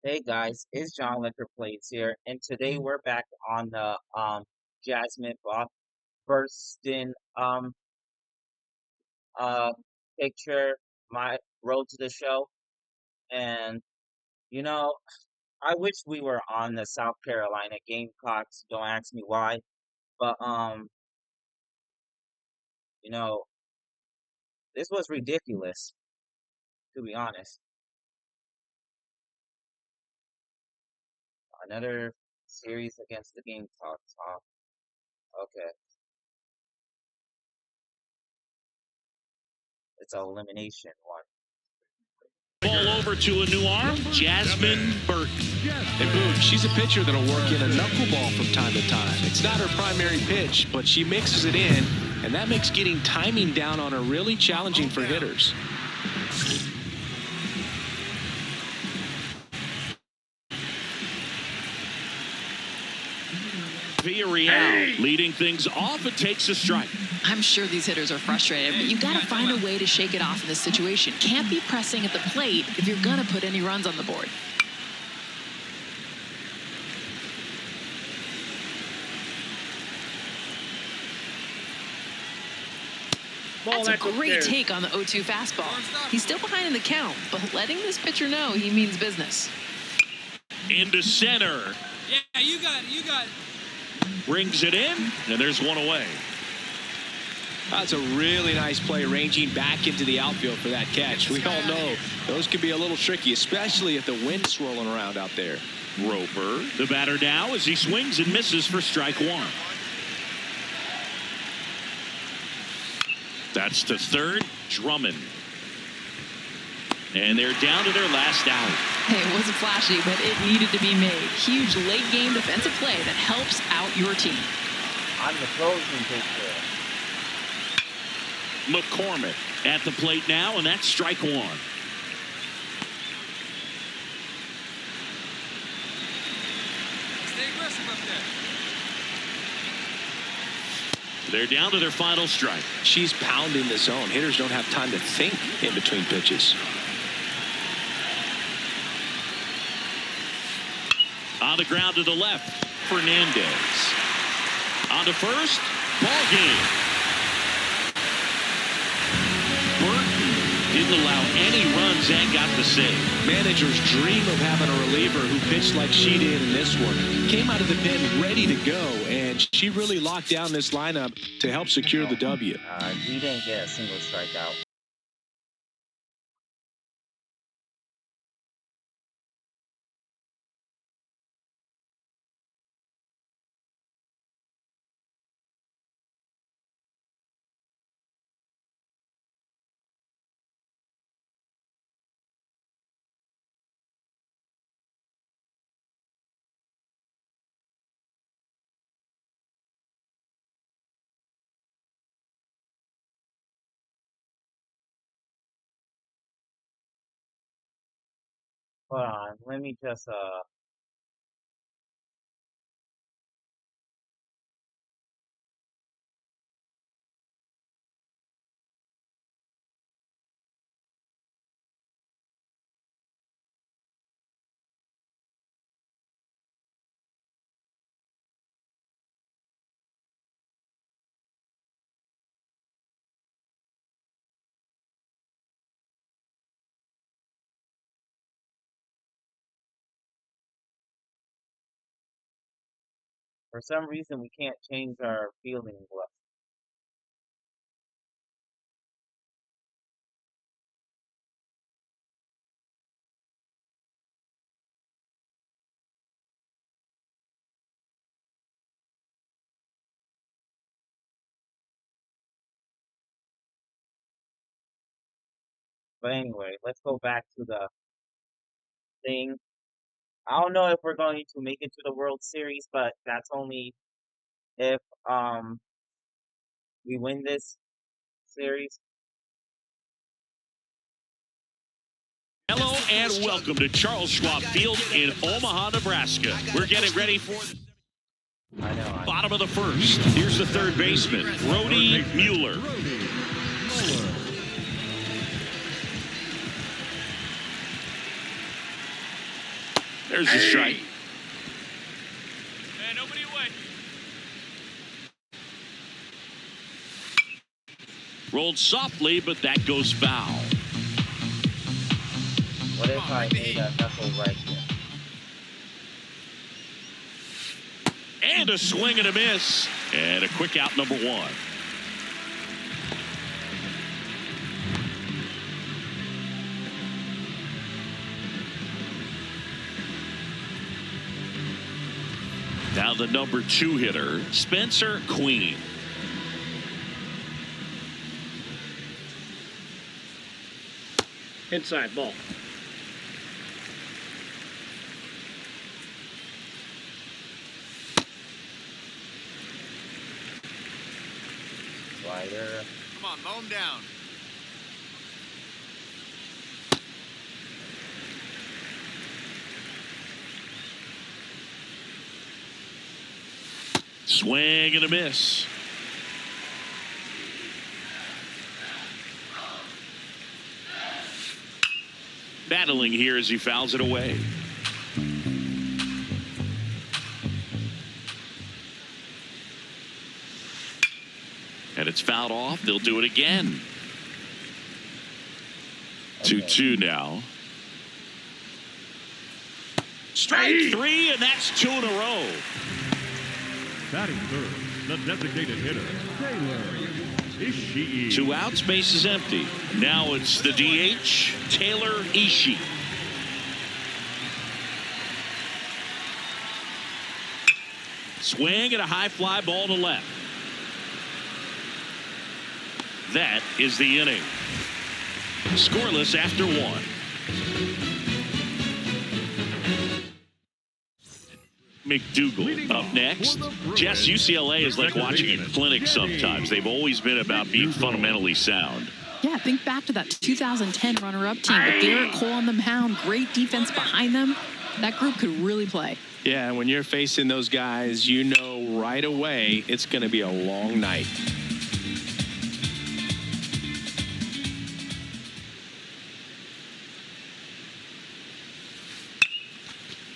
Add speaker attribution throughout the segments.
Speaker 1: Hey guys, it's John Liquor Plates here, and today we're back on the Jasmine Bob Burston uh picture, my road to the show. And you know, I wish we were on the South Carolina Gamecocks. Don't ask me why, but you know, this was ridiculous, to be honest. Another series against the Gamecocks, huh? Okay, it's an elimination one.
Speaker 2: Ball over to a new arm, Jasmine Burton.
Speaker 3: And Boone, she's a pitcher that'll work in a knuckleball from time to time. It's not her primary pitch, but she mixes it in, and that makes getting timing down on her really challenging for hitters.
Speaker 2: Villarreal leading things off. It takes a strike.
Speaker 4: I'm sure these hitters are frustrated, but you got to find a way to shake it off in this situation. Can't be pressing at the plate if you're going to put any runs on the board. That's a great take on the 0-2 fastball. He's still behind in the count, but letting this pitcher know he means business.
Speaker 2: Into center.
Speaker 5: Yeah, you got it.
Speaker 2: Brings it in, and there's one away.
Speaker 3: That's a really nice play, ranging back into the outfield for that catch. We all know those can be a little tricky, especially if the wind's swirling around out there.
Speaker 2: Roper, the batter now, as he swings and misses for strike one. That's the third. Drummond. And they're down to their last out.
Speaker 4: Hey, it wasn't flashy, but it needed to be made. Huge late-game defensive play that helps out your team.
Speaker 1: I'm the closing pitcher.
Speaker 2: McCormick at the plate now, and that's strike one.
Speaker 5: Stay aggressive up there.
Speaker 2: They're down to their final strike.
Speaker 3: She's pounding the zone. Hitters don't have time to think in between pitches.
Speaker 2: On the ground to the left, Fernandez. On to first, ball game. Burton didn't allow any runs and got the save.
Speaker 3: Managers dream of having a reliever who pitched like she did in this one. Came out of the pen ready to go, and she really locked down this lineup to help secure the W.
Speaker 1: He didn't get a single strikeout. Hold on, let me just for some reason we can't change our fielding glove. But anyway, let's go back to the thing. I don't know if we're going to make it to the World Series, but that's only if we win this series.
Speaker 2: Hello and welcome to Charles Schwab Field in Omaha, Nebraska. We're getting ready for the
Speaker 1: I know.
Speaker 2: bottom of the first. Here's the third baseman, Brody Mueller. There's a strike.
Speaker 5: Hey, nobody away.
Speaker 2: Rolled softly, but that goes foul.
Speaker 1: What if I hit a knuckle right here?
Speaker 2: And a swing and a miss. And a quick out, number one. Now the number 2 hitter, Spencer Queen.
Speaker 6: Inside ball.
Speaker 1: Slider.
Speaker 5: Come on, mow him down.
Speaker 2: Swing and a miss. Battling here as he fouls it away. And it's fouled off. They'll do it again. 2-2 now. Strike 3, and that's 2 in a row.
Speaker 7: Batting third, the designated hitter, Taylor Ishii.
Speaker 2: 2 outs, base is empty. Now it's the DH, Taylor Ishii. Swing and a high fly ball to left. That is the inning. Scoreless after 1. McDougal up next. Jess, UCLA is like watching a clinic sometimes. They've always been about being fundamentally sound.
Speaker 4: Yeah, think back to that 2010 runner-up team with Garrett Cole on the mound, great defense behind them. That group could really play.
Speaker 3: Yeah, and when you're facing those guys, you know right away it's going to be a long night.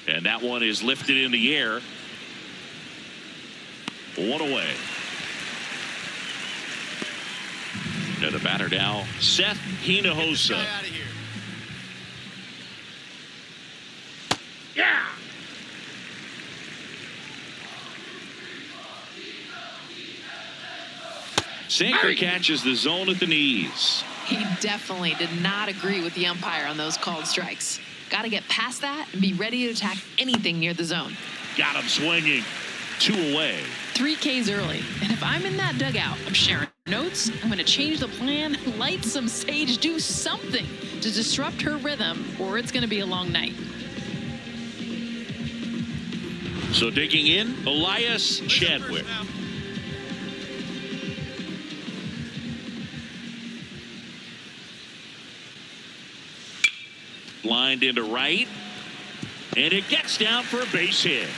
Speaker 2: And that one is lifted in the air. 1 away. And the batter now, Seth Hinojosa.
Speaker 5: Out of here.
Speaker 2: Yeah. Sinker catches the zone at the knees.
Speaker 4: He definitely did not agree with the umpire on those called strikes. Got to get past that and be ready to attack anything near the zone.
Speaker 2: Got him swinging. 2 away.
Speaker 4: 3 Ks early. And if I'm in that dugout, I'm sharing notes. I'm going to change the plan, light some sage, do something to disrupt her rhythm, or it's going to be a long night.
Speaker 2: So digging in, Elias Chadwick. Lined into right. And it gets down for a base hit.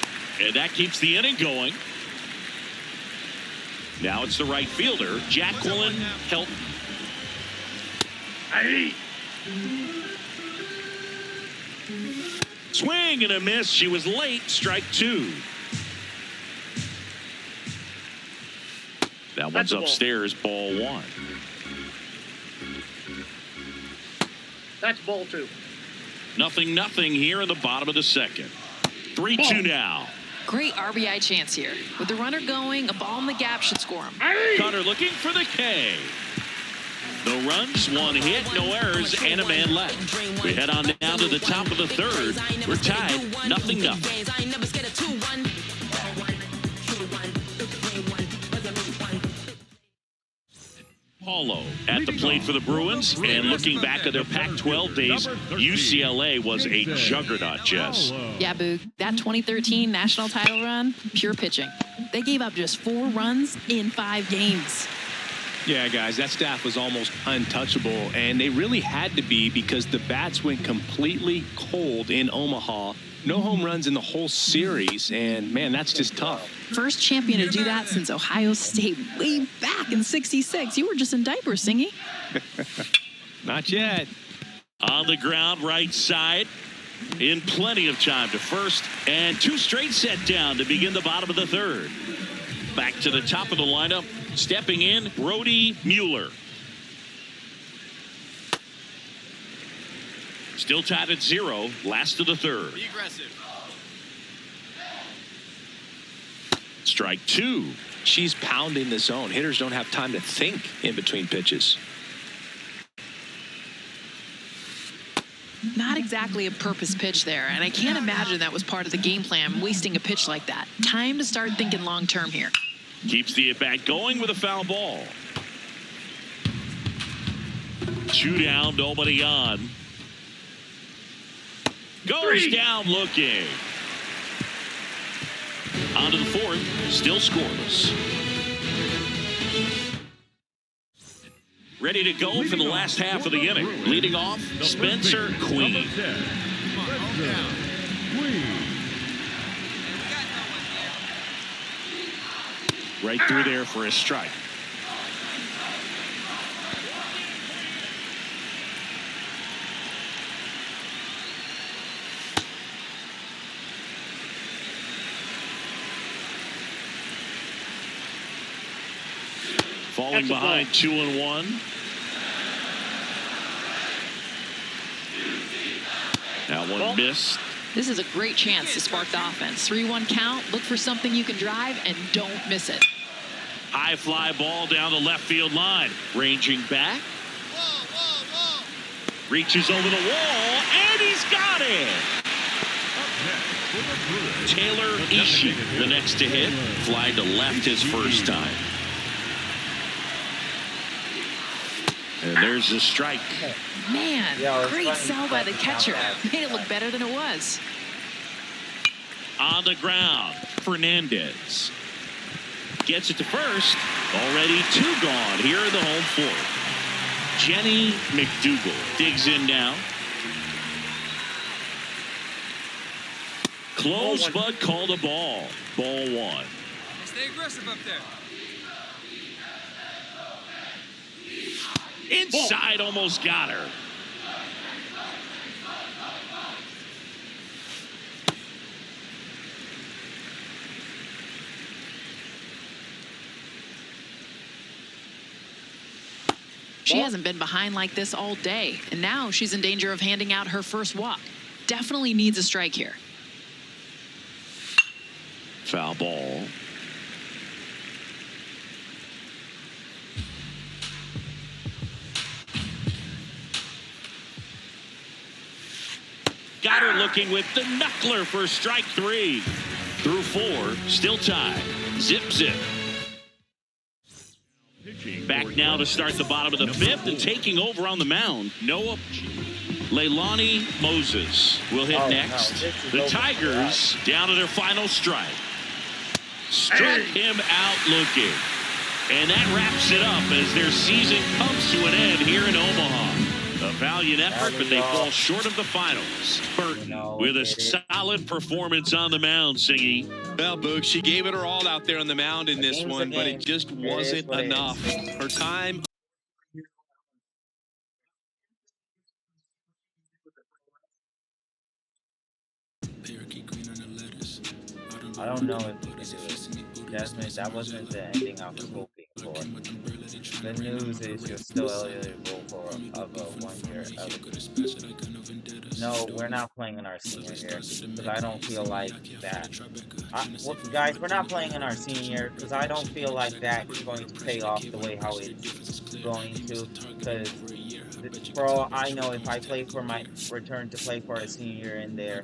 Speaker 2: And that keeps the inning going. Now it's the right fielder, Jacqueline Helton. Swing and a miss. She was late. Strike 2. That one's upstairs. Ball 1.
Speaker 6: That's ball 2.
Speaker 2: 0-0 here in the bottom of the second. 3-2 now.
Speaker 4: Great RBI chance here. With the runner going, a ball in the gap should score him.
Speaker 2: Cutter looking for the K. No runs, 1 hit, no errors, and a man left. We head on down to the top of the third. We're tied 0-0. Paulo at the plate for the Bruins, and looking back at their Pac-12 days, UCLA was a juggernaut, Jess.
Speaker 4: Yeah, Boog. That 2013 national title run, pure pitching. They gave up just 4 runs in 5 games.
Speaker 3: Yeah, guys, that staff was almost untouchable, and they really had to be because the bats went completely cold in Omaha. No home runs in the whole series, and, man, that's just tough.
Speaker 4: First champion to do that since Ohio State way back in '66. You were just in diapers, Singy.
Speaker 3: Not yet.
Speaker 2: On the ground, right side. in plenty of time to first, and 2 straight set down to begin the bottom of the 3rd. Back to the top of the lineup, stepping in, Brody Mueller. Still tied at 0, last of the 3rd.
Speaker 3: Be aggressive.
Speaker 2: Strike 2.
Speaker 3: She's pounding the zone. Hitters don't have time to think in between pitches.
Speaker 4: Not exactly a purpose pitch there, and I can't imagine that was part of the game plan, wasting a pitch like that. Time to start thinking long term here.
Speaker 2: Keeps the at-bat going with a foul ball. 2 down, nobody on. Goes down looking. On to the 4th, still scoreless. Ready to go for the last half of the inning. Leading off, Spencer Queen. Right through there for a strike. Falling behind 2-1. That one missed.
Speaker 4: This is a great chance to spark the offense. 3-1 count. Look for something you can drive and don't miss it.
Speaker 2: High fly ball down the left field line. Ranging back. Reaches over the wall, and he's got it. Taylor Ishii, the next to hit. Fly to left his first time. And there's the strike.
Speaker 4: Man, great sell by the catcher. Made it look better than it was.
Speaker 2: On the ground, Fernandez gets it to first. Already 2 gone here in the home 4th. Jenny McDougal digs in now. Close, but called a ball. Ball 1.
Speaker 5: Stay aggressive up there.
Speaker 2: Inside, almost got her.
Speaker 4: She hasn't been behind like this all day, and now she's in danger of handing out her first walk. Definitely needs a strike here.
Speaker 2: Foul ball. Got her looking with the knuckler for strike 3. Through 4, still tied. Zip, zip. Back now to start the bottom of the 5th and taking over on the mound. Noah Leilani Moses will hit next. The Tigers down to their final strike. Struck him out looking. And that wraps it up as their season comes to an end here in Omaha. A valiant effort, but they fall short of the finals. Burton with a solid performance on the mound, Singy.
Speaker 3: Well, Boog, she gave it her all out there on the mound in this one, but it just wasn't enough. Her time.
Speaker 1: I don't know if Desmond, that wasn't the ending I was hoping for. The news is you're still eligible for a 1-year eligibility. No, we're not playing in our senior year because I don't feel like that. Guys, we're not playing in our senior year because I don't feel like that is going to pay off the way how it's going to. Because for all I know, if I play for my return to play for a senior year in there,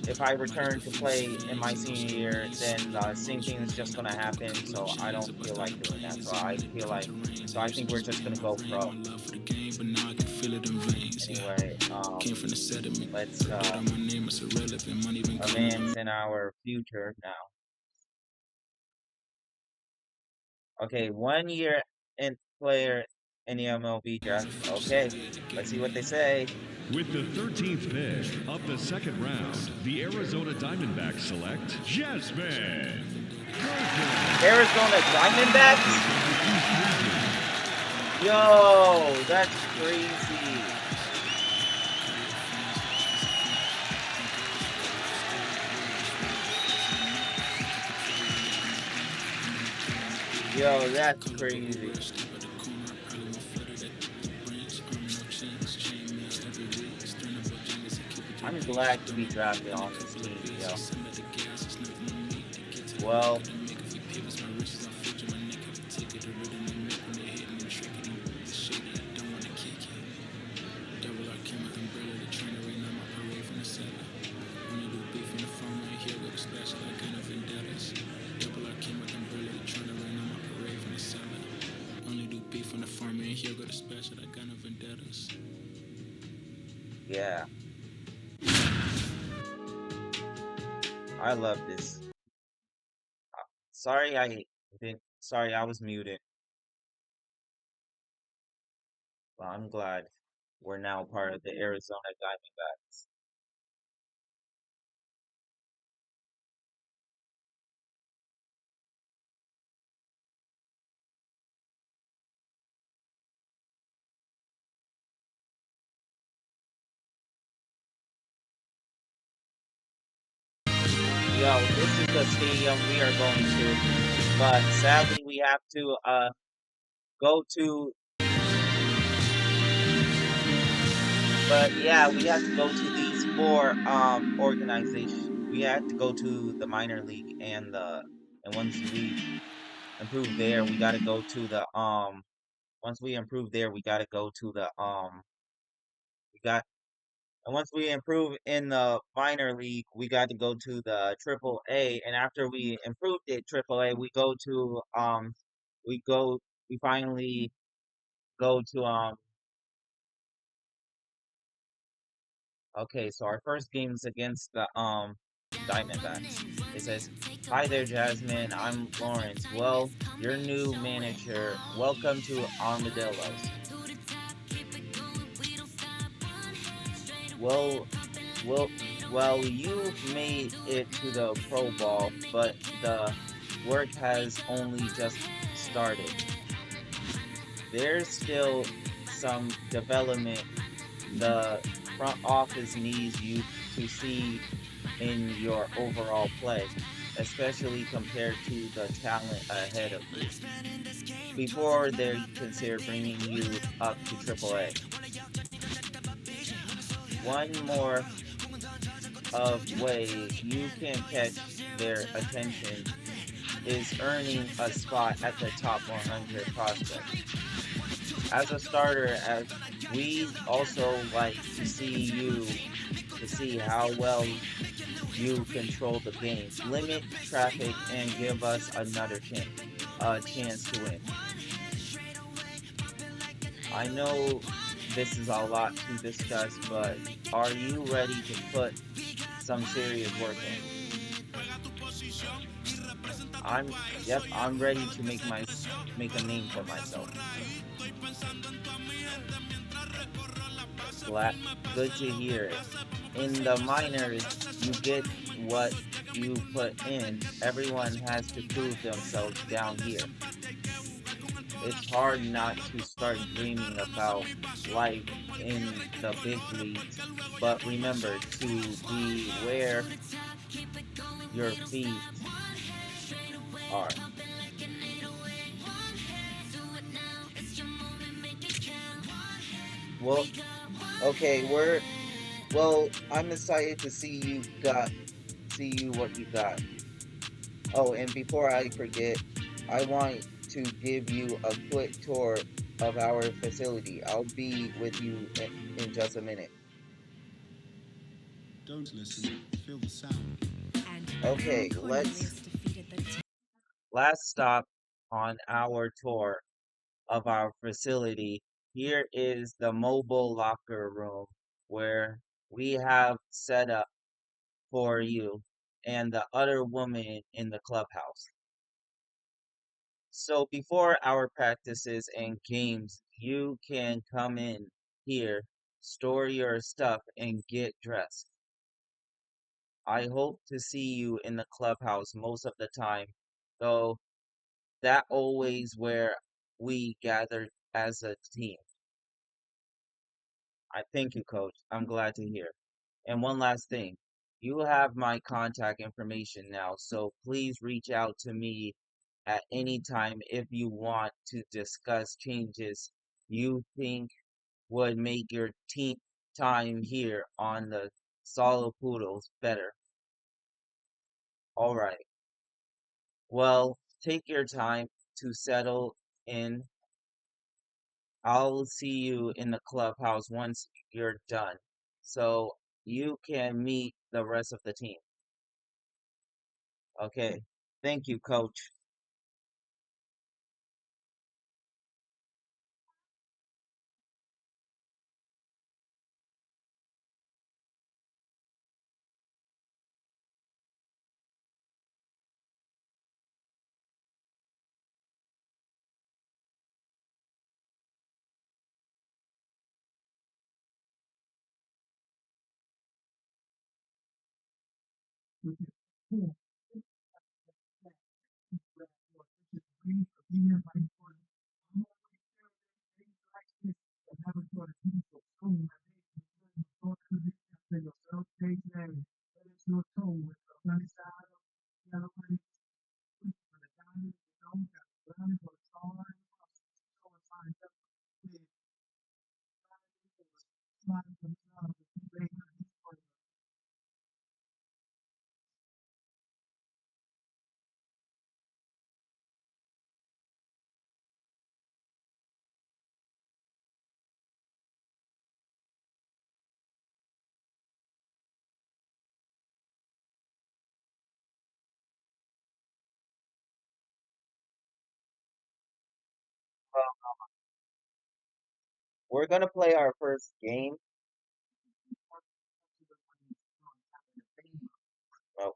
Speaker 1: if I return to play in my senior year, then the same thing is just going to happen, so I don't feel like doing that. So I think we're just going to go pro. Anyway, let's advance in our future now. Okay, 1 year in player in the MLB draft. Okay, let's see what they say.
Speaker 7: With the 13th pick of the 2nd round, the Arizona Diamondbacks select Jasmine.
Speaker 1: Arizona Diamondbacks? Yo, that's crazy. Yo, that's crazy. I'm glad to be drafted on this team, yo. Well, yeah, I love this. Sorry, I didn't. Sorry, I was muted. Well, I'm glad we're now part of the Arizona Diamondbacks. Yo, this is the stadium we are going to, but sadly we have to go to. But yeah, we have to go to these four organizations. We have to go to the minor league and once we improve there, we got to go to the once we improve there, we got to go to the we got and once we improve in the minor league, we got to go to the triple A, and after we improved it triple A, we go to we go we finally go to okay, so our first game is against the Diamondbacks. It says, "Hi there, Jasmine. I'm Lawrence. Well, your new manager. Welcome to Armadillos. Well, well, well, you've made it to the Pro Bowl, but the work has only just started. There's still some development the front office needs you to see in your overall play, especially compared to the talent ahead of you, before they consider bringing you up to AAA. One more of way you can catch their attention is earning a spot at the top 100 prospects. As a starter, as we also like to see how well you control the game, limit traffic, and give us a chance to win. I know this is a lot to discuss, but are you ready to put some serious work in? I'm ready to make a name for myself. Glad, good to hear it. In the minors, you get what you put in. Everyone has to prove themselves down here. It's hard not to start dreaming about life in the big leagues, but remember to be where your feet are. Well, okay, I'm excited to see you what you got. Oh, and before I forget, I want to give you a quick tour of our facility. I'll be with you in just a minute.
Speaker 2: Don't listen, feel the sound.
Speaker 1: Okay, last stop on our tour of our facility. Here is the mobile locker room where we have set up for you and the other woman in the clubhouse. So before our practices and games, you can come in here, store your stuff, and get dressed. I hope to see you in the clubhouse most of the time, though that always where we gather as a team. I thank you, coach. I'm glad to hear. And one last thing. You have my contact information now, so please reach out to me at any time if you want to discuss changes you think would make your team time here on the Solo Poodles better. Alright, well, take your time to settle in. I'll see you in the clubhouse once you're done, so you can meet the rest of the team. Okay, thank you, coach. We're gonna play our first game. Oh,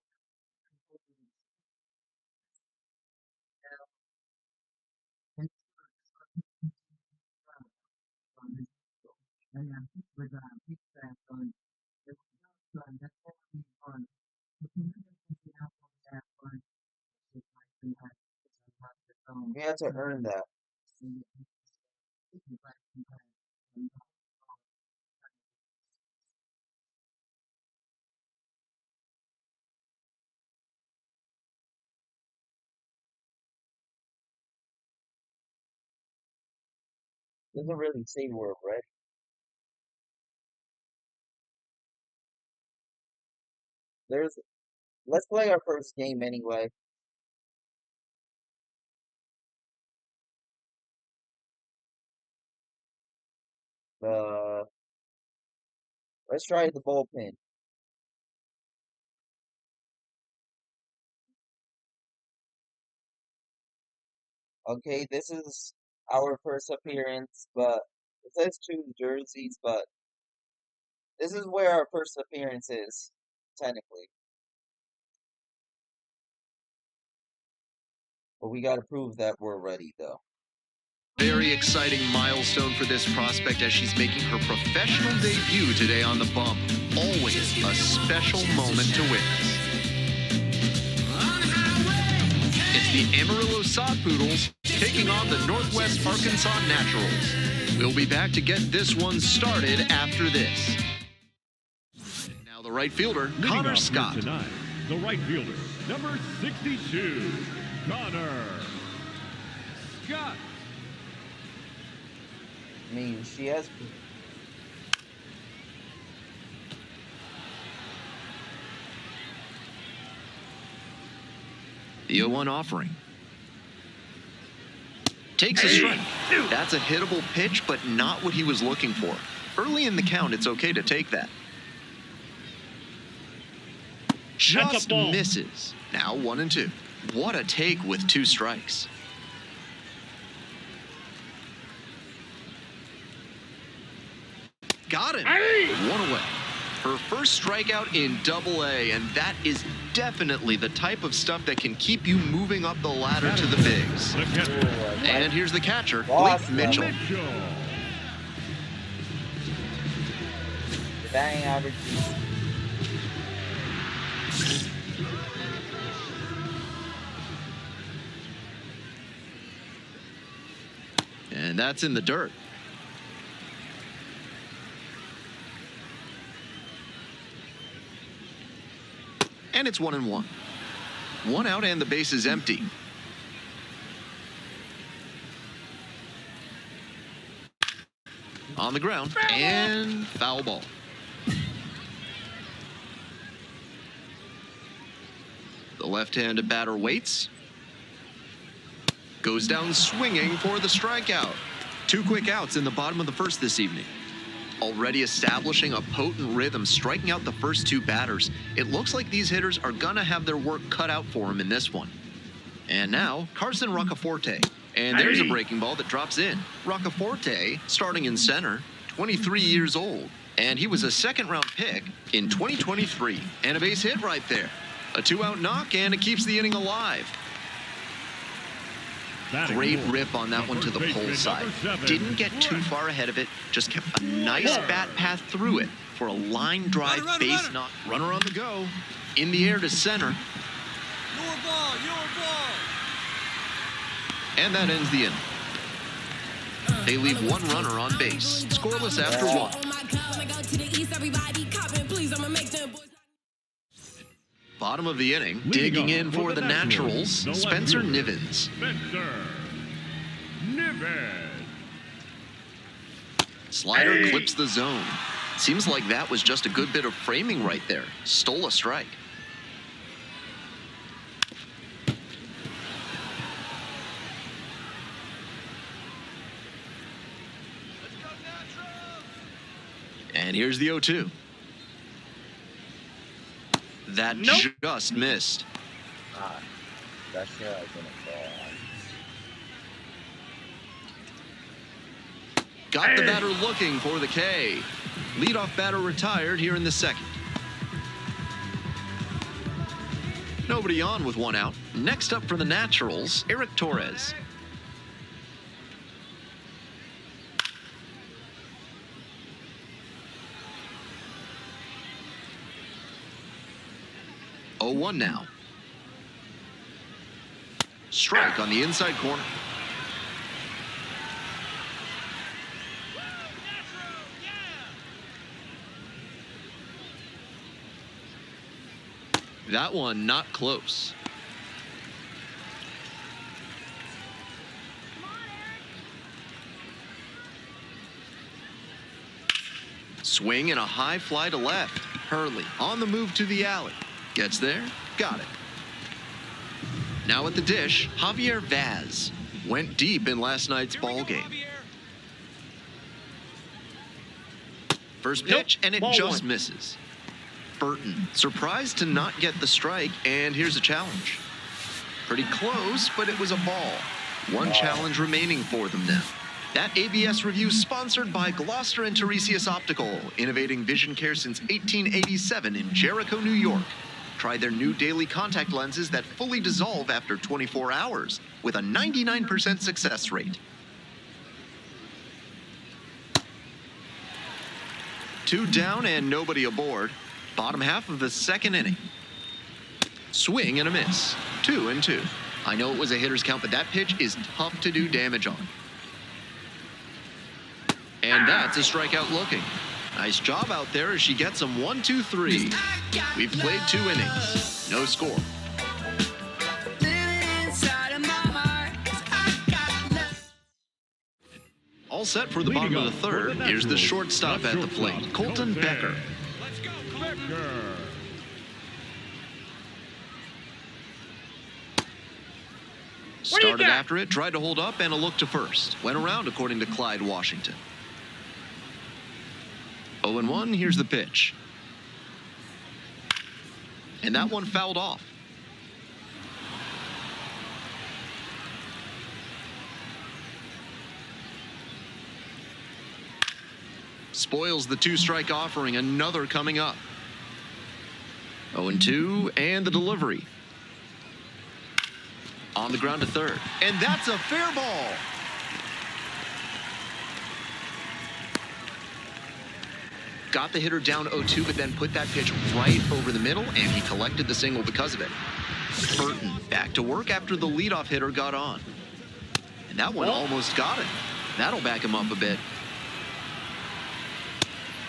Speaker 1: we had to earn that. Doesn't really say we're ready. There's Let's play our first game anyway. Uh, let's try the bullpen. Okay, this is our first appearance, but it says choose jerseys, but this is where our first appearance is, technically. But we gotta prove that we're ready, though.
Speaker 8: Very exciting milestone for this prospect as she's making her professional debut today on the bump. Always a special moment to witness. It's the Amarillo Sod Poodles taking on the Northwest Arkansas Naturals. We'll be back to get this one started after this. Now the right fielder,
Speaker 7: Leading
Speaker 8: Connor
Speaker 7: off
Speaker 8: Scott.
Speaker 7: here tonight, the right fielder, number 62, Connor Scott.
Speaker 1: I mean, she has.
Speaker 8: The 0-1 offering. Takes a strike. That's a hittable pitch, but not what he was looking for. Early in the count, it's okay to take that. Just misses. Now 1-2. What a take with 2 strikes. Got him. 1 away. Her first strikeout in Double-A, and that is definitely the type of stuff that can keep you moving up the ladder to the bigs. And here's the catcher, Blake Mitchell.
Speaker 1: The batting average is.
Speaker 8: And that's in the dirt. And it's 1-1. 1 out and the base is empty. On the ground, and foul ball. The left-handed batter waits. Goes down swinging for the strikeout. 2 quick outs in the bottom of the first this evening. Already establishing a potent rhythm, striking out the first 2 batters. It looks like these hitters are gonna have their work cut out for them in this one. And now, Carson Roccaforte. And there's a breaking ball that drops in. Roccaforte, starting in center, 23 years old. And he was a second-round pick in 2023. And a base hit right there. A 2-out knock, and it keeps the inning alive. Great rip on that one to the pole side. Didn't get too far ahead of it, just kept a nice bat path through it for a line drive base knock. Runner on the go. In the air to center.
Speaker 5: Your ball, your ball.
Speaker 8: And that ends the inning. They leave 1 runner on base, scoreless after 1. Bottom of the inning, digging in for the Naturals, Spencer Nivens. Slider clips the zone. Seems like that was just a good bit of framing right there. Stole a strike. And here's the 0-2. That just missed.
Speaker 1: That's sure I was gonna fall.
Speaker 8: Got the batter looking for the K. Leadoff batter retired here in the second. Nobody on with 1 out. Next up for the Naturals, Eric Torres. Oh, 1 now. Strike on the inside corner. That one not close. Swing and a high fly to left. Hurley on the move to the alley. Gets there, got it. Now at the dish, Javier Vaz went deep in last night's ball game. First pitch, and it just misses. Burton surprised to not get the strike, and here's a challenge. Pretty close, but it was a ball. 1 challenge remaining for them now. That ABS review sponsored by Gloucester and Tiresias Optical, innovating vision care since 1887 in Jericho, New York. Try their new daily contact lenses that fully dissolve after 24 hours with a 99% success rate. 2 down and nobody aboard. Bottom half of the second inning. Swing and a miss. 2-2. I know it was a hitter's count, but that pitch is tough to do damage on. And that's a strikeout looking. Nice job out there as she gets him 1, 2, 3. We've played 2 innings. No score. All set for the bottom of the third. Here's the shortstop at the plate, Colton Becker.
Speaker 5: Let's go, Becker.
Speaker 8: Started after it, tried to hold up, and a look to first. Went around, according to Clyde Washington. 0-1, here's the pitch. And that one fouled off. Spoils the 2-strike offering, another coming up. 0-2, and the delivery. On the ground to third. And that's a fair ball. Got the hitter down 0-2, but then put that pitch right over the middle, and he collected the single because of it. Burton back to work after the leadoff hitter got on. And that one almost got it. That'll back him up a bit.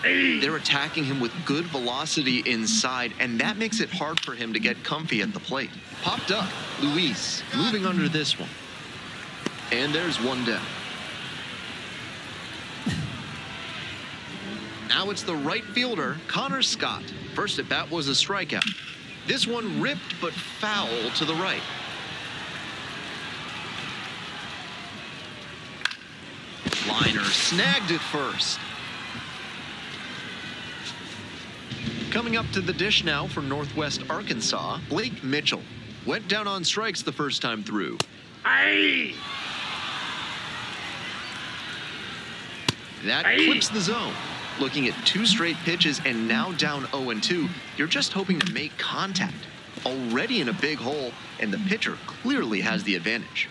Speaker 8: They're attacking him with good velocity inside, and that makes it hard for him to get comfy at the plate. Popped up. Luis moving under this one. And there's 1 down. Now it's the right fielder, Connor Scott. First at bat was a strikeout. This one ripped but foul to the right. Liner snagged at first. Coming up to the dish now for Northwest Arkansas, Blake Mitchell. Went down on strikes the first time through.
Speaker 6: Aye.
Speaker 8: That clips the zone. Looking at 2 straight pitches and now down 0-2, you're just hoping to make contact. Already in a big hole, and the pitcher clearly has the advantage.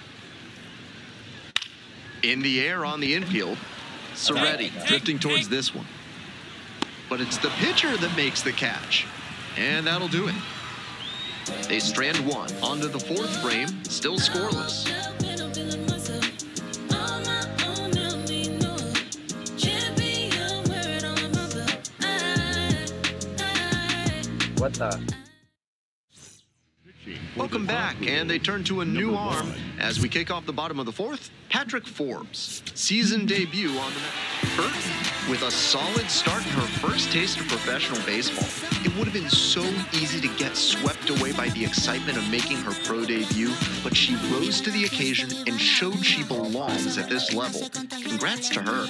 Speaker 8: In the air on the infield, Soretti drifting towards this one. But it's the pitcher that makes the catch. And that'll do it. They strand one onto the 4th frame, still scoreless.
Speaker 1: What the?
Speaker 8: Welcome back, and they turn to a new arm as we kick off the bottom of the 4th. Patrick Forbes, season debut on the Burt, with a solid start in her first taste of professional baseball. It would have been so easy to get swept away by the excitement of making her pro debut, but she rose to the occasion and showed she belongs at this level. Congrats to her.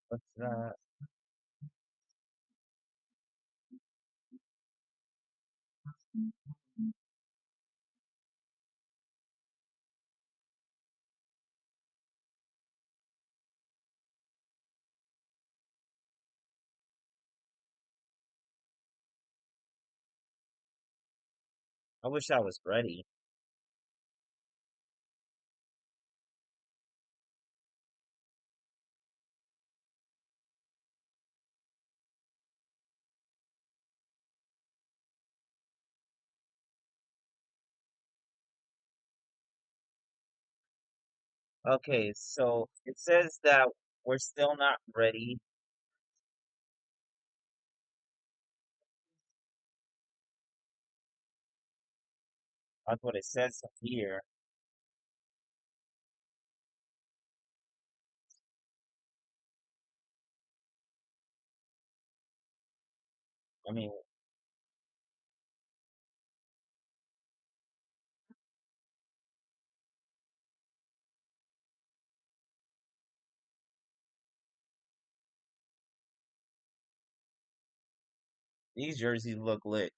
Speaker 1: What's that? I wish I was ready. Okay, so it says that we're still not ready. That's what it says here. I mean, these jerseys look lit.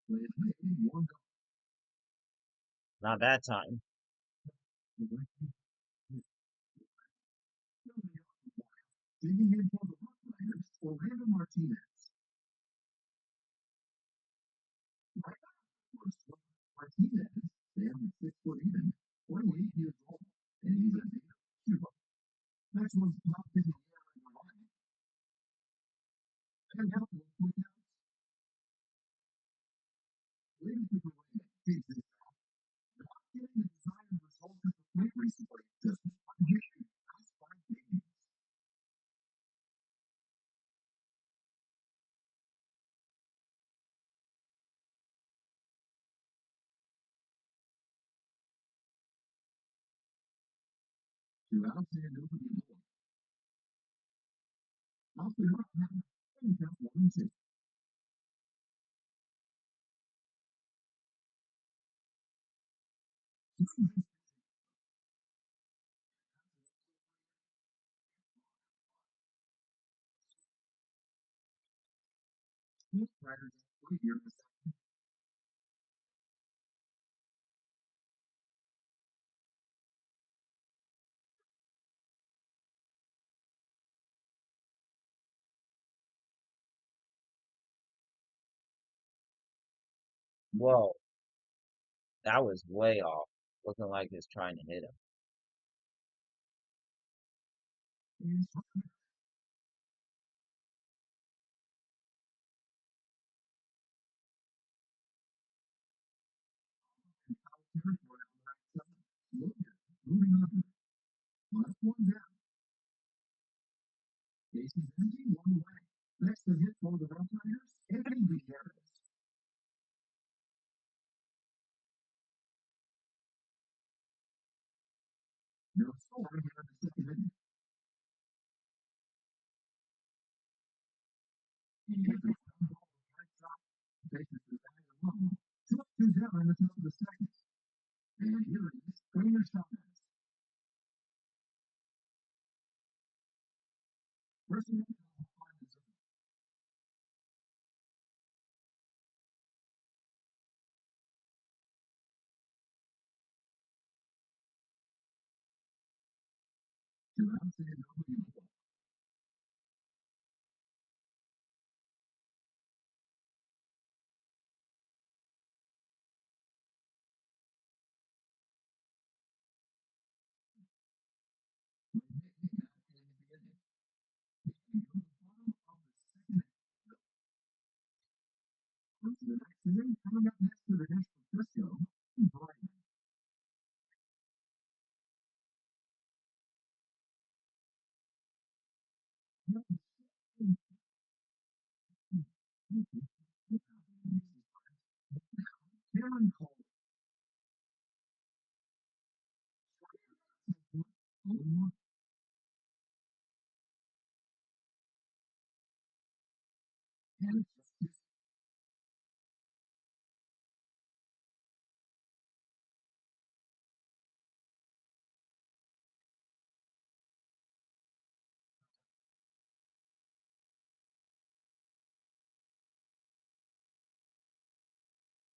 Speaker 1: Not that time. Whoa, that was way off. Looking like it's trying to hit him.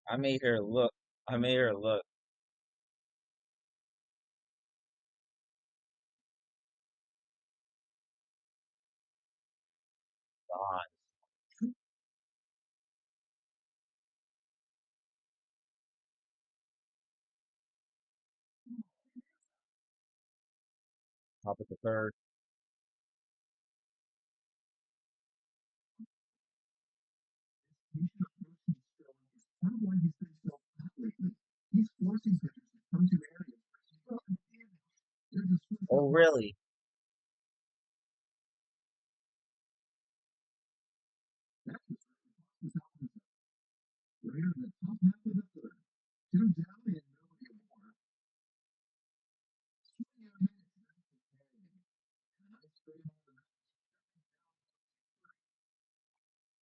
Speaker 1: I made her look. I made her look. God, top of the third. Oh, really?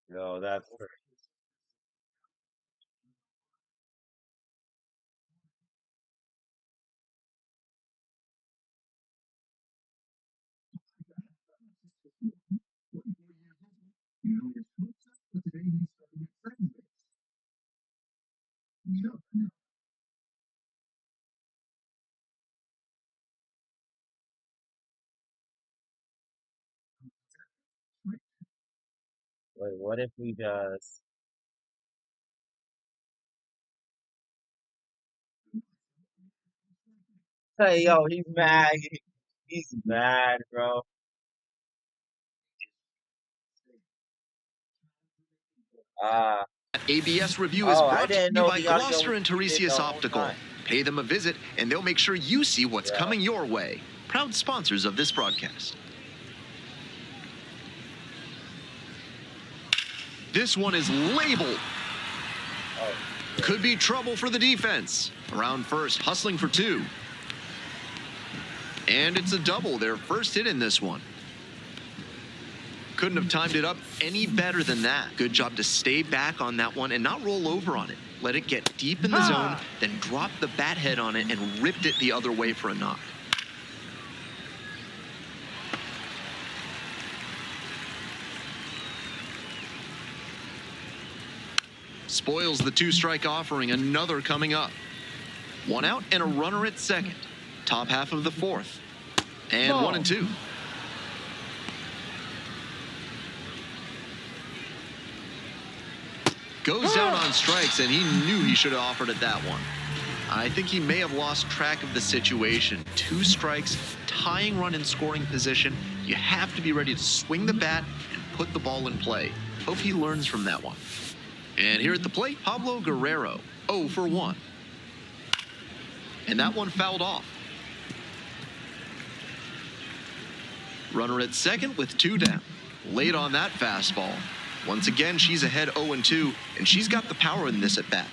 Speaker 1: Yo, that's Wait, what if we just hey yo, he's mad. He's mad, bro. Uh
Speaker 8: ABS Review is
Speaker 1: oh, I
Speaker 8: brought to
Speaker 1: didn't
Speaker 8: you
Speaker 1: know
Speaker 8: by
Speaker 1: the audio
Speaker 8: Gloucester
Speaker 1: was
Speaker 8: and
Speaker 1: muted the
Speaker 8: Teresius
Speaker 1: whole
Speaker 8: Optical.
Speaker 1: time.
Speaker 8: Pay them a visit, and they'll make sure you see what's
Speaker 1: Yeah.
Speaker 8: coming your way. Proud sponsors of this broadcast. This one is labeled.
Speaker 1: Oh,
Speaker 8: Could be trouble for the defense. Around first, hustling for two. And it's a double, their first hit in this one. Couldn't have timed it up any better than that. Good job to stay back on that one and not roll over on it. Let it get deep in the zone, then drop the bat head on it and ripped it the other way for a knock. Spoils the two-strike offering, another coming up. One out and a runner at second. Top half of the fourth. And 1-2. Goes down on strikes, and he knew he should have offered it that one. I think he may have lost track of the situation. 2 strikes, tying run in scoring position. You have to be ready to swing the bat and put the ball in play. Hope he learns from that one. And here at the plate, Pablo Guerrero, 0 for 1. And that one fouled off. Runner at second with 2 down. Late on that fastball. Once again, she's ahead 0-2, and she's got the power in this at bat.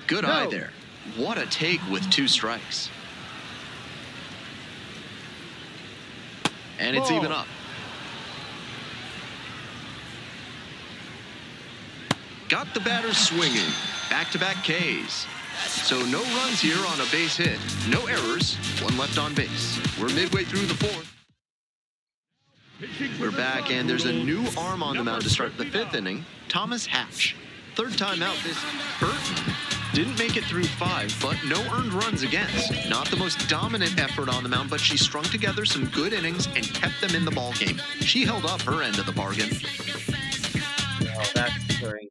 Speaker 8: Good eye there. What a take with 2 strikes. And it's even up. Got the batter swinging. Back-to-back Ks. So no runs here on a base hit. No errors. 1 left on base. We're midway through the 4th. We're back, and there's a new arm on the mound to start the 5th inning. Thomas Hatch. 3rd time out this Burton. Didn't make it through 5, but no earned runs against. Not the most dominant effort on the mound, but she strung together some good innings and kept them in the ballgame. She held up her end of the bargain.
Speaker 1: oh, that's crazy.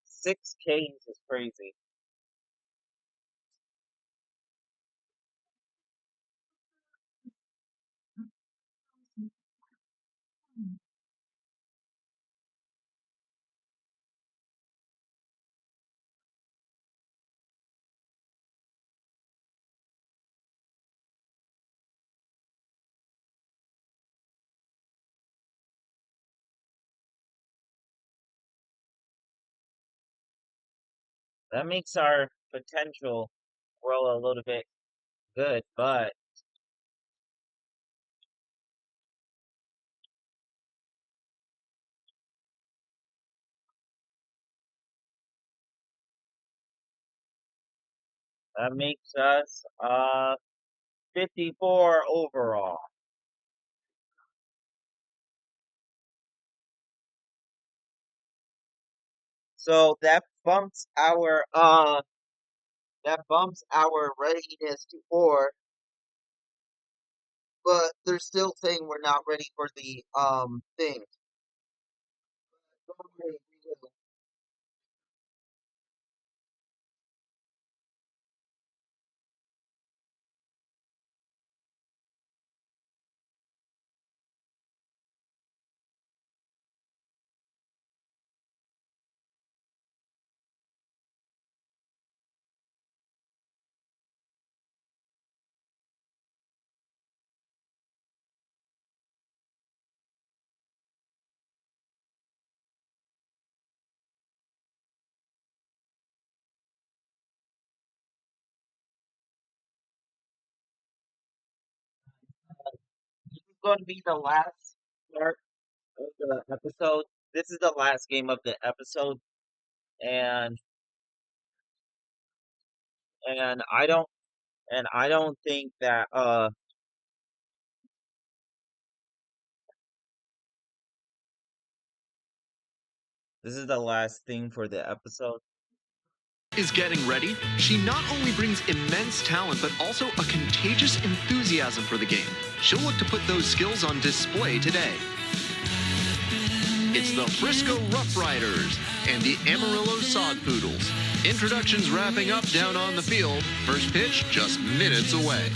Speaker 1: 6 Ks is crazy. That makes our potential grow a little bit good, but that makes us 54 overall. So that bumps our readiness to 4, but they're still saying we're not ready for the thing. This is going to be the last part of the episode. This is the last game of the episode, and and I don't and I don't think that This is the last thing for the episode.
Speaker 8: Is getting ready. She not only brings immense talent, but also a contagious enthusiasm for the game. She'll look to put those skills on display today. It's the Frisco Rough Riders and the Amarillo Sod Poodles. Introductions wrapping up down on the field. First pitch just minutes away.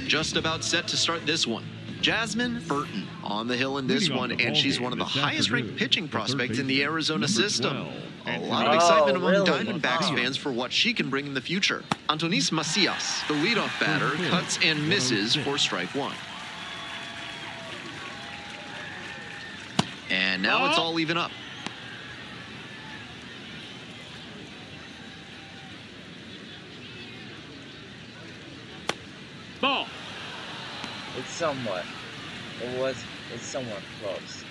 Speaker 8: Just about set to start this one. Jasmine Burton on the hill in this one, and she's one of the highest-ranked pitching prospects in the Arizona system. A lot of excitement among Diamondbacks fans for what she can bring in the future. Antonis Macias, the leadoff batter, cuts and misses for strike one. And now it's all even up.
Speaker 3: Ball.
Speaker 1: It's somewhat close.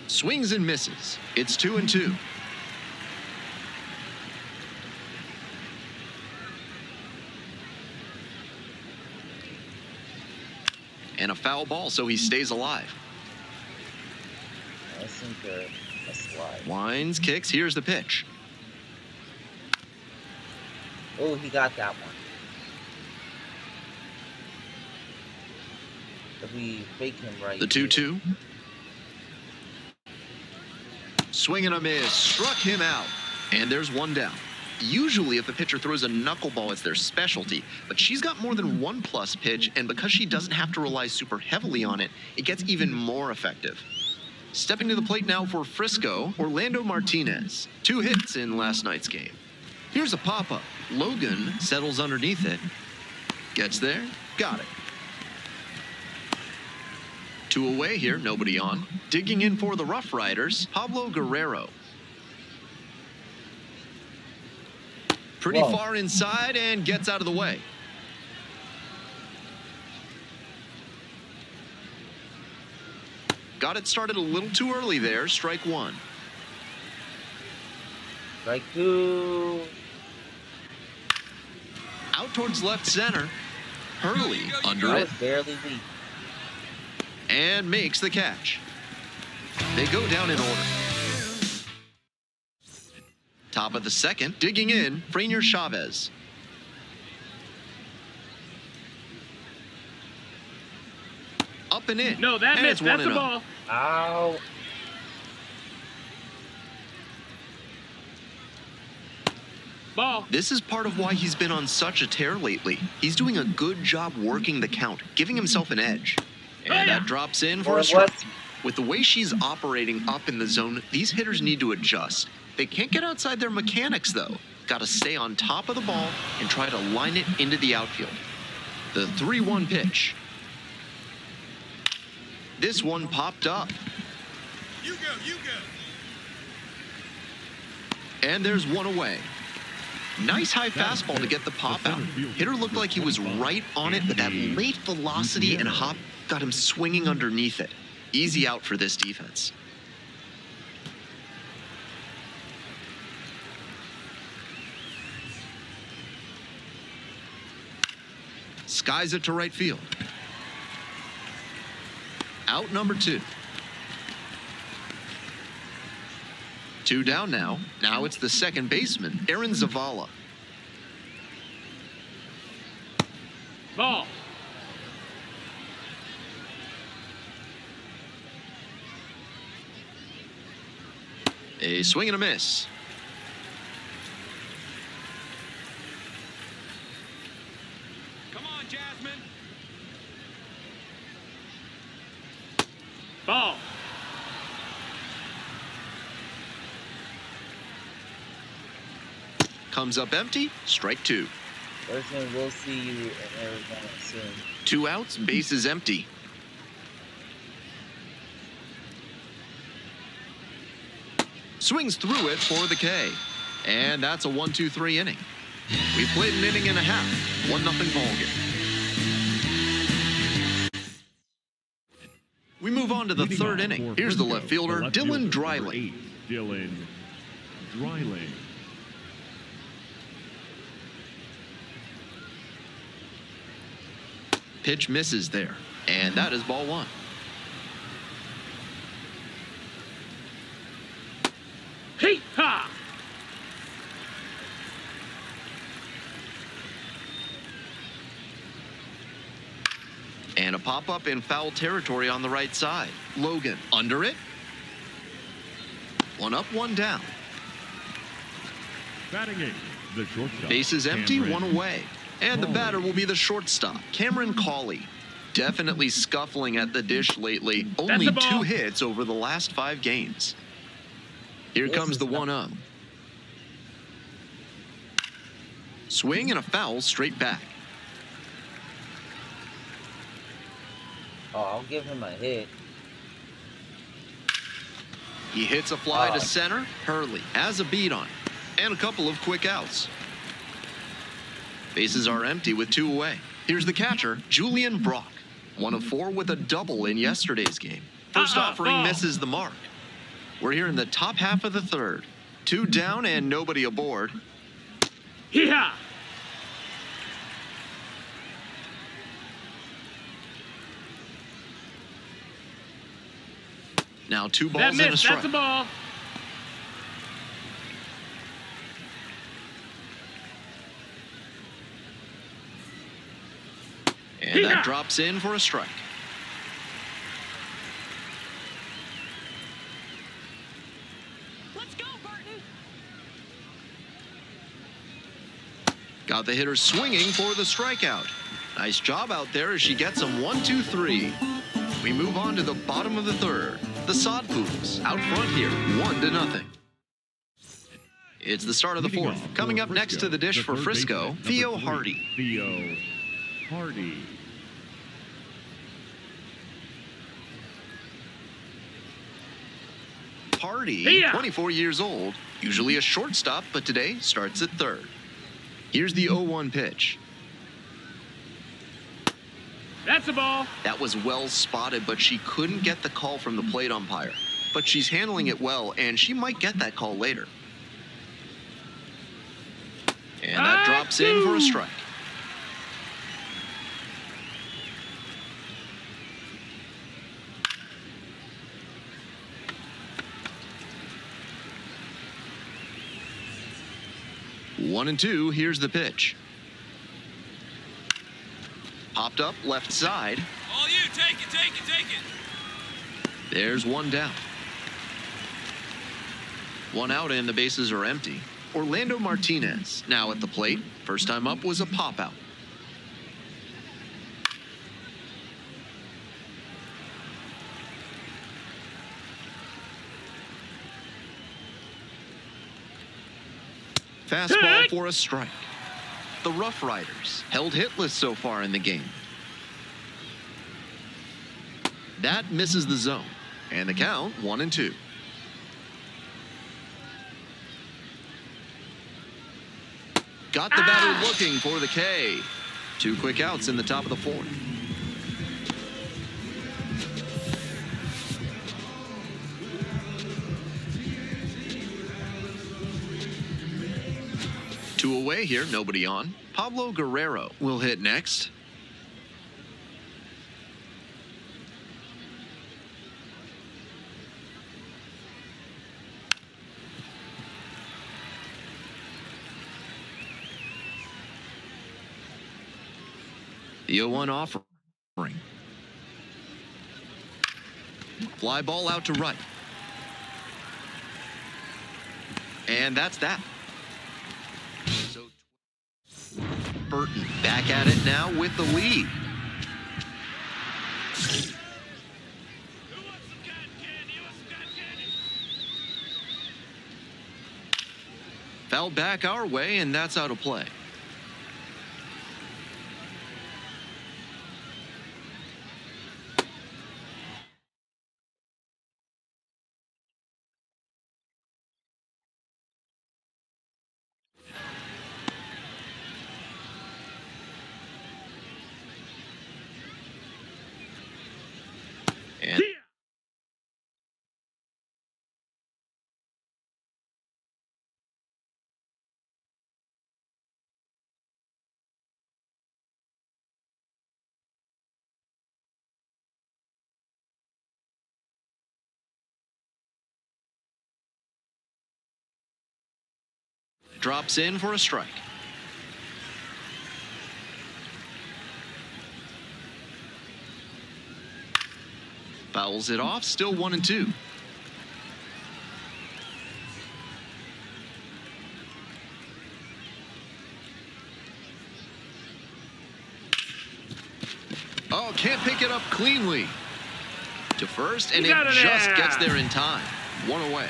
Speaker 8: Swings and misses. It's 2-2. And a foul ball, so he stays alive.
Speaker 1: I think a slide.
Speaker 8: Winds, kicks, here's the pitch.
Speaker 1: Oh, he got that one. If we fake him right.
Speaker 8: The 2-2. Swing and a miss. Struck him out. And there's one down. Usually, if a pitcher throws a knuckleball, it's their specialty. But she's got more than one plus pitch, and because she doesn't have to rely super heavily on it, it gets even more effective. Stepping to the plate now for Frisco, Orlando Martinez. 2 hits in last night's game. Here's a pop-up. Logan settles underneath it. Gets there. Got it. 2 away here, nobody on. Digging in for the Rough Riders, Pablo Guerrero. Pretty far inside and gets out of the way. Got it started a little too early there, strike one.
Speaker 1: Strike two.
Speaker 8: Out towards left center. Hurley under
Speaker 1: I
Speaker 8: it.
Speaker 1: was barely weak.
Speaker 8: And makes the catch. They go down in order. Top of the second, digging in, Frenier Chavez. Up and in.
Speaker 3: No, that
Speaker 8: and
Speaker 3: missed.
Speaker 8: it's
Speaker 3: That's a
Speaker 8: 1-0.
Speaker 3: ball.
Speaker 1: Ow.
Speaker 3: Ball.
Speaker 8: This is part of why he's been on such a tear lately. He's doing a good job working the count, giving himself an edge. And that drops in for a strike. With the way she's operating up in the zone, these hitters need to adjust. They can't get outside their mechanics, though. Got to stay on top of the ball and try to line it into the outfield. The 3-1 pitch. This one popped up.
Speaker 5: You go, you go.
Speaker 8: And there's one away. Nice high fastball to get the pop out. Hitter looked like he was right on it, but that late velocity and hop got him swinging underneath it. Easy out for this defense. Skies it to right field. Out number 2. 2 down now. Now it's the second baseman, Aaron Zavala.
Speaker 3: Ball.
Speaker 8: A swing and a miss.
Speaker 5: Come on, Jasmine.
Speaker 3: Ball.
Speaker 8: Comes up empty, strike 2.
Speaker 1: Person, we'll see you in Arizona soon.
Speaker 8: 2 outs, bases empty. Swings through it for the K. And that's a 1-2-3 inning. We played an inning and a half. 1-0 ball game. We move on to the third inning. Here's the left fielder, Dylan Dreiling.
Speaker 7: Dylan Dreiling.
Speaker 8: Pitch misses there. And that is ball 1. And a pop-up in foul territory on the right side. Logan under it. One up, one down.
Speaker 7: Batting eighth, the shortstop.
Speaker 8: Bases empty,
Speaker 7: Cameron
Speaker 8: one away. And the
Speaker 7: Cawley.
Speaker 8: batter will be the shortstop, Cameron Cawley. Definitely scuffling at the dish lately. Only
Speaker 6: the ball.
Speaker 8: 2 hits over the last 5 games. Here comes the 1-0. Swing and a foul straight back.
Speaker 1: Oh, I'll give him a hit.
Speaker 8: He hits a fly
Speaker 1: Oh.
Speaker 8: to center. Hurley has a beat on it. And a couple of quick outs. Bases are empty with 2 away. Here's the catcher, Julian Brock. 1 of 4 with a double in yesterday's game. First offering misses the mark. We're here in the top half of the third. 2 down and nobody aboard.
Speaker 6: Hee-haw!
Speaker 8: Now 2
Speaker 6: That
Speaker 8: balls and a
Speaker 6: missed.
Speaker 8: strike.
Speaker 6: That's a ball.
Speaker 8: And
Speaker 6: Yeah.
Speaker 8: that drops in for a strike.
Speaker 4: Let's go, Burton.
Speaker 8: Got the hitter swinging for the strikeout. Nice job out there as she gets him 1, 2, 3. We move on to the bottom of the third. The Sod Poodles out front here, 1-0. It's the start of the
Speaker 7: Leading
Speaker 8: fourth.
Speaker 7: off
Speaker 8: Coming
Speaker 7: for
Speaker 8: up next
Speaker 7: Frisco,
Speaker 8: to the dish
Speaker 7: the
Speaker 8: for
Speaker 7: third
Speaker 8: Frisco,
Speaker 7: baseman,
Speaker 8: Theo
Speaker 7: number 3,
Speaker 8: Hardy.
Speaker 7: Theo Hardy.
Speaker 8: Hardy,
Speaker 6: Yeah.
Speaker 8: 24 years old, usually a shortstop, but today starts at third. Here's the 0-1 pitch.
Speaker 6: That's a ball.
Speaker 8: That was well spotted, but she couldn't get the call from the plate umpire. But she's handling it well, and she might get that call later. And that drops in for a strike. One and two, here's the pitch. Popped up left side.
Speaker 5: All you, take it, take it, take it.
Speaker 8: There's one down. One out and the bases are empty. Orlando Martinez now at the plate. First time up was a pop out. Fastball for a strike. The Rough Riders held hitless so far in the game. That misses the zone. And the count, 1-2. Got the batter looking for the K. 2 quick outs in the top of the fourth. Two away here, nobody on. Pablo Guerrero will hit next. The 0-1 offering. Fly ball out to right. And that's that. So Burton back at it now with the lead. Fouled back our way, and that's out of play. And drops in for a strike. Fouls it off, still 1-2. Oh, can't pick it up cleanly. To first, and it just gets there in time. 1 away.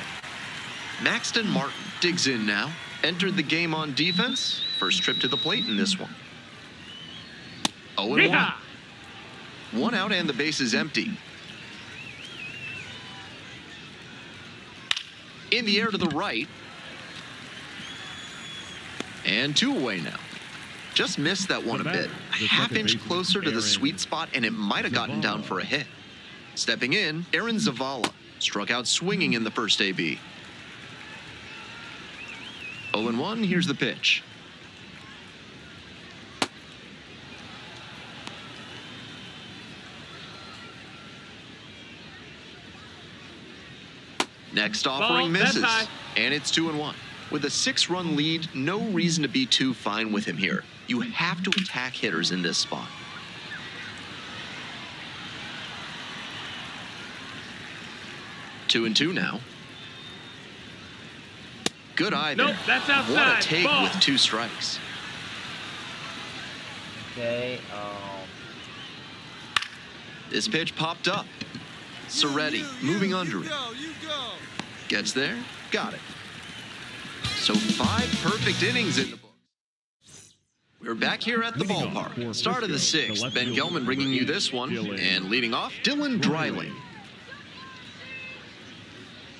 Speaker 8: Maxton Martin digs in now. Entered the game on defense. First trip to the plate in this one. 0-1. 1 out and the base is empty. In the air to the right. And 2 away now. Just missed that one a bit. A half-inch closer to the sweet spot, and it might have gotten down for a hit. Stepping in, Aaron Zavala struck out swinging in the first AB. 0-1, here's the pitch. Next offering misses, and it's 2-1. With a 6-run lead, no reason to be too fine with him here. You have to attack hitters in this spot. 2-2 now. Good eye there.
Speaker 6: Nope, that's outside.
Speaker 8: What a take
Speaker 6: Ball.
Speaker 8: with 2 strikes.
Speaker 1: Okay,
Speaker 8: This pitch popped up. Soretti moving under it. Gets there, got it. So 5 perfect innings in the book. We're back here at the ballpark. Start of the 6th. Ben Gelman bringing you this one. And leading off, Dylan Dreiling.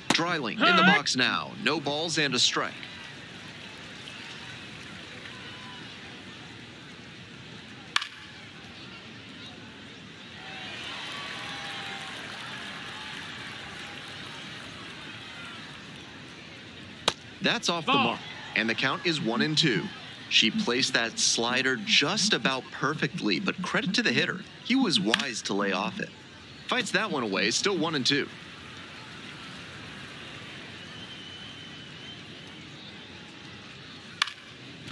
Speaker 8: Dreiling in the box now. No balls and a strike. That's off the mark, and the count is 1-2. She placed that slider just about perfectly, but credit to the hitter. He was wise to lay off it. Fights that one away, still 1-2.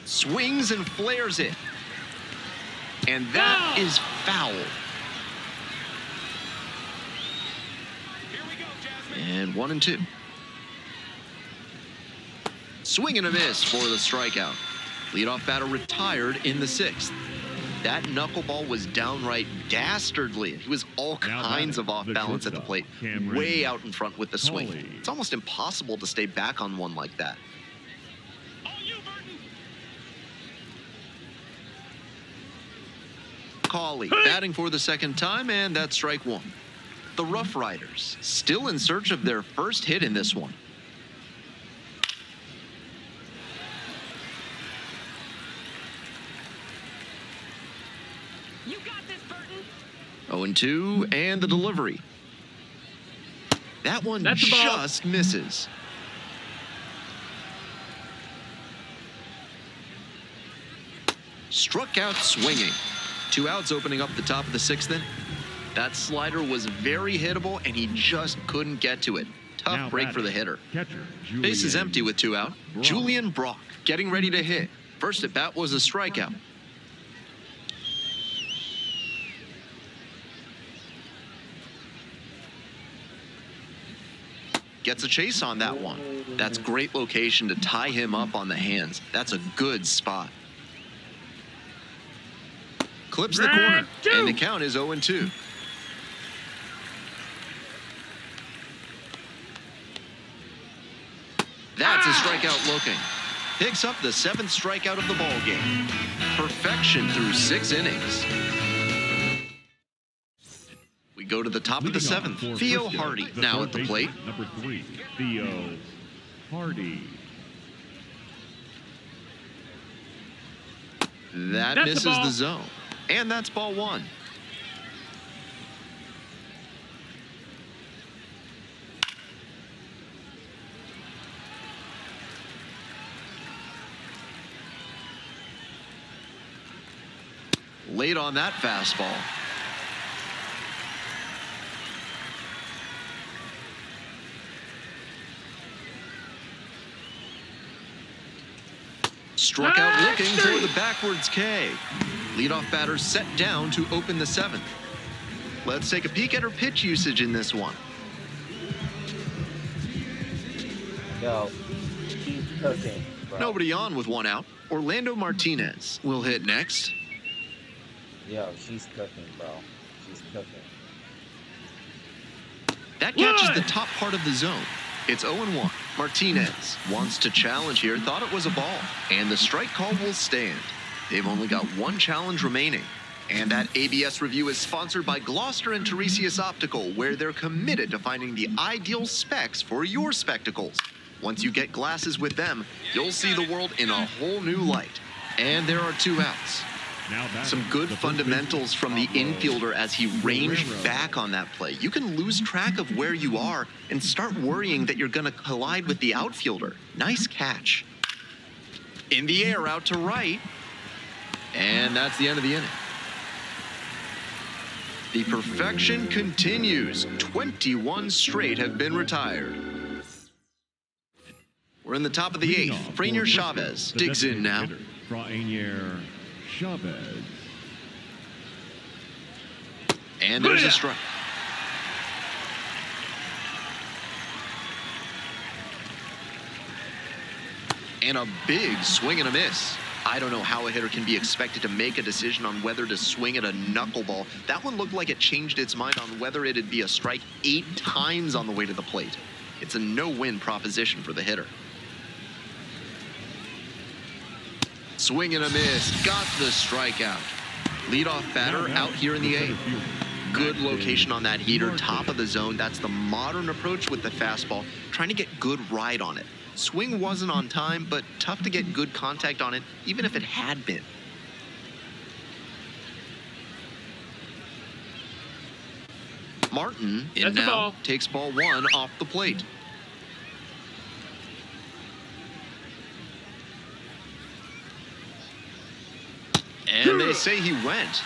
Speaker 8: Swings and flares it. And that is foul. And 1-2. Swing and a miss for the strikeout. Leadoff batter retired in the 6th. That knuckleball was downright dastardly. He was all kinds of off balance at the plate, way out in front with the swing. It's almost impossible to stay back on one like that. Cawley batting for the 2nd time, and that's strike 1. The Rough Riders still in search of their first hit in this one.
Speaker 9: You got this, Burton.
Speaker 8: 0-2, and the delivery. That one just misses. Struck out swinging. 2 outs opening up the top of the 6th inning. That slider was very hittable, and he just couldn't get to it. Tough break for the hitter. Base is empty with 2 out. Julian Brock getting ready to hit. First at bat was a strikeout. Gets a chase on that one. That's great location to tie him up on the hands. That's a good spot. Clips the corner, and the count is 0-2. That's a strikeout looking. Picks up the 7th strikeout of the ball game. Perfection through 6 innings. We go to the top of the 7th. Theo Hardy now at the plate.
Speaker 7: Number 3, Theo Hardy.
Speaker 8: That misses the zone. And that's ball 1. Late on that fastball. Struck out looking for the backwards K. Leadoff batter set down to open the 7th. Let's take a peek at her pitch usage in this one.
Speaker 1: Yo, she's cooking, bro.
Speaker 8: Nobody on with 1 out. Orlando Martinez will hit next.
Speaker 1: Yo, she's cooking, bro. She's cooking.
Speaker 8: That catches the top part of the zone. It's 0-1. Martinez wants to challenge here, thought it was a ball, and the strike call will stand. They've only got 1 challenge remaining. And that ABS review is sponsored by Gloucester and Tiresias Optical, where they're committed to finding the ideal specs for your spectacles. Once you get glasses with them, you'll see the world in a whole new light. And there are 2 outs. Some good fundamentals from the infielder as he ranged back on that play. You can lose track of where you are and start worrying that you're going to collide with the outfielder. Nice catch. In the air, out to right. And that's the end of the inning. The perfection continues. 21 straight have been retired. We're in the top of the 8th. Franier Chavez digs in now.
Speaker 7: Franier Chavez.
Speaker 8: And there's a strike. And a big swing and a miss. I don't know how a hitter can be expected to make a decision on whether to swing at a knuckleball. That one looked like it changed its mind on whether it'd be a strike 8 times on the way to the plate. It's a no-win proposition for the hitter. Swing and a miss. Got the strikeout. Leadoff batter out here in the 8th. Good location on that heater, top of the zone. That's the modern approach with the fastball, trying to get good ride on it. Swing wasn't on time, but tough to get good contact on it, even if it had been. Martin in now, takes ball 1 off the plate. And they say he went.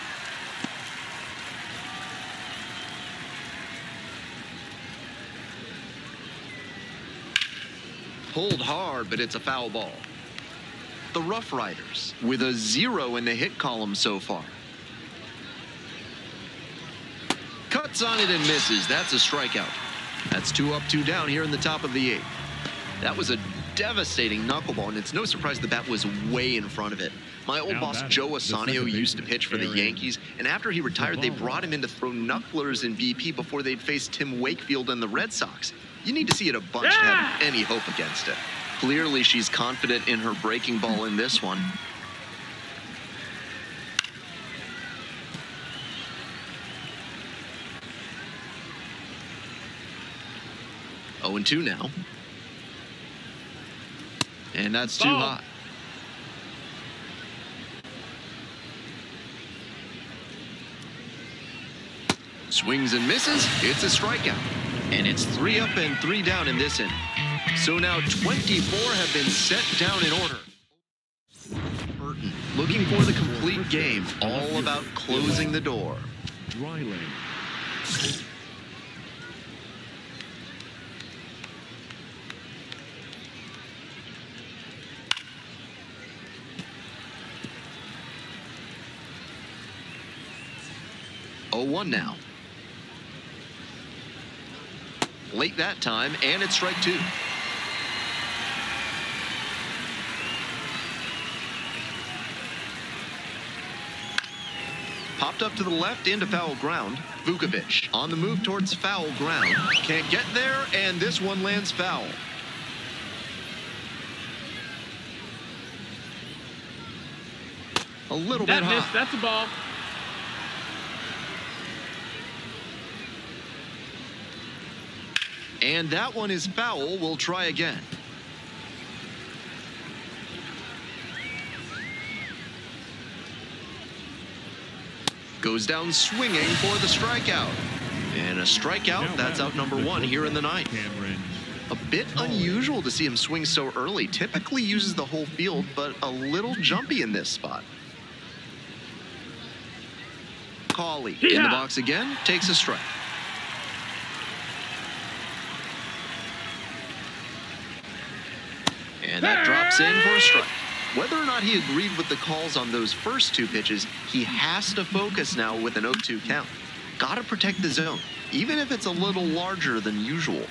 Speaker 8: Pulled hard, but it's a foul ball. The Rough Riders with a 0 in the hit column so far. Cuts on it and misses. That's a strikeout. That's 2 up, 2 down here in the top of the 8th. That was a devastating knuckleball, and it's no surprise the bat was way in front of it. My old boss Joe Assanio used to pitch for the Yankees, and after he retired, they brought him in to throw knucklers in BP before they'd face Tim Wakefield and the Red Sox. You need to see it a bunch to have any hope against it. Clearly, she's confident in her breaking ball in this one. Oh, 0-2 now. And that's too hot. Swings and misses. It's a strikeout. And it's 3 up and 3 down in this inning. So now 24 have been set down in order. Burton looking for the complete game. All about closing the door.
Speaker 7: Riley.
Speaker 8: Oh, 1 now. Late that time, and it's strike 2. Popped up to the left into foul ground. Vukovic on the move towards foul ground. Can't get there, and this one lands foul. A little bit hot.
Speaker 6: That's a ball.
Speaker 8: And that one is foul. We'll try again. Goes down swinging for the strikeout. And a strikeout, that's out number 1 here in the 9th. A bit unusual to see him swing so early. Typically uses the whole field, but a little jumpy in this spot. Cawley in the box again, takes a strike. And that drops in for a strike. Whether or not he agreed with the calls on those first 2 pitches, he has to focus now with an 0-2 count. Gotta protect the zone, even if it's a little larger than usual.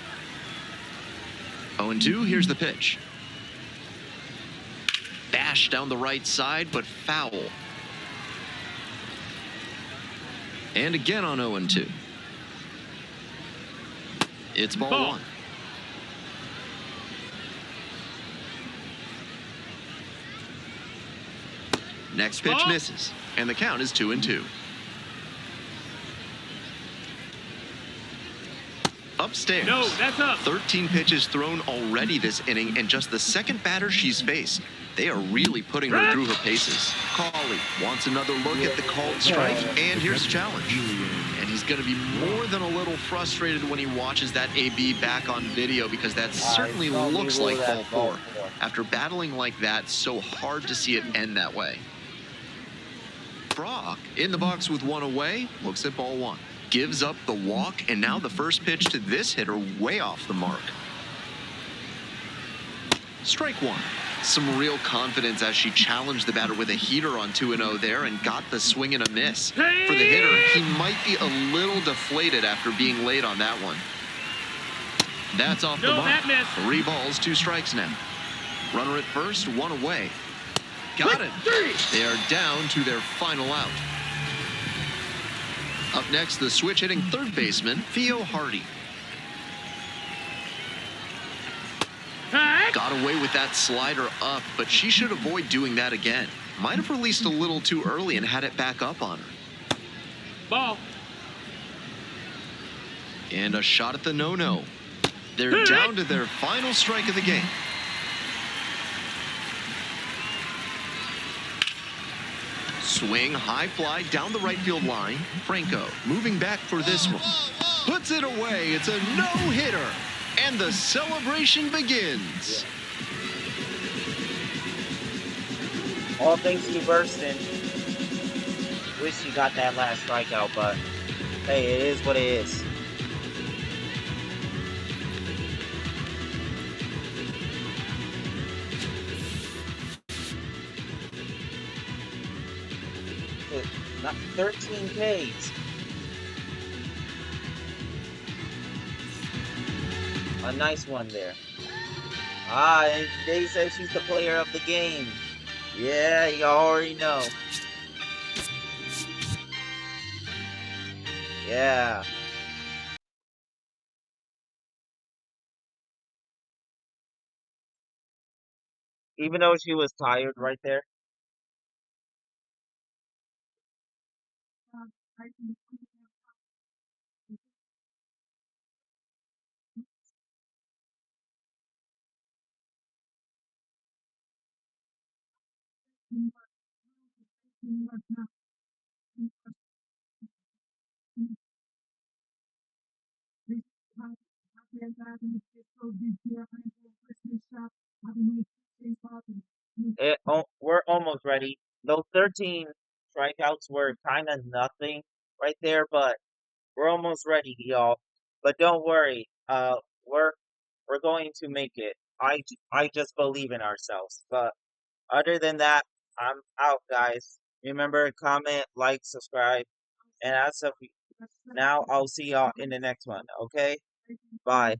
Speaker 8: 0-2, here's the pitch. Bash down the right side, but foul. And again on 0-2. It's ball one. Next pitch misses, and the count is 2-2. Upstairs.
Speaker 6: No, that's up.
Speaker 8: 13 pitches thrown already this inning, and just the second batter she's faced. They are really putting her through her paces. Cauley wants another look at the called strike, and here's the challenge. And he's going to be more than a little frustrated when he watches that AB back on video, because that certainly looks like ball four. After battling like that, so hard to see it end that way. Brock in the box with one away, looks at ball one. Gives up the walk, and now the first pitch to this hitter way off the mark. Strike one. Some real confidence as she challenged the batter with a heater on 2-0 there and got the swing and a miss. For the hitter, he might be a little deflated after being late on that one. That's off the mark. 3 balls, 2 strikes now. Runner at first, one away. Got it. They are down to their final out. Up next, the switch-hitting third baseman, Theo Hardy. Got away with that slider up, but she should avoid doing that again. Might have released a little too early and had it back up on her.
Speaker 6: Ball.
Speaker 8: And a shot at the no-no. They're down to their final strike of the game. Swing, high fly down the right field line. Franco moving back for this one. Puts it away. It's a no-hitter. And the celebration begins.
Speaker 1: All thanks to Burston. Wish he got that last strikeout, but hey, it is what it is. Not 13 Ks. A nice one there. And they said she's the player of the game. Yeah, you already know. Yeah. Even though she was tired right there. We're almost ready. Those 13 strikeouts were kind of nothing right there, but we're almost ready, y'all. But don't worry. We're going to make it. I just believe in ourselves. But other than that, I'm out, guys. Remember, comment, like, subscribe, and as of now, I'll see y'all in the next one. Okay? Bye.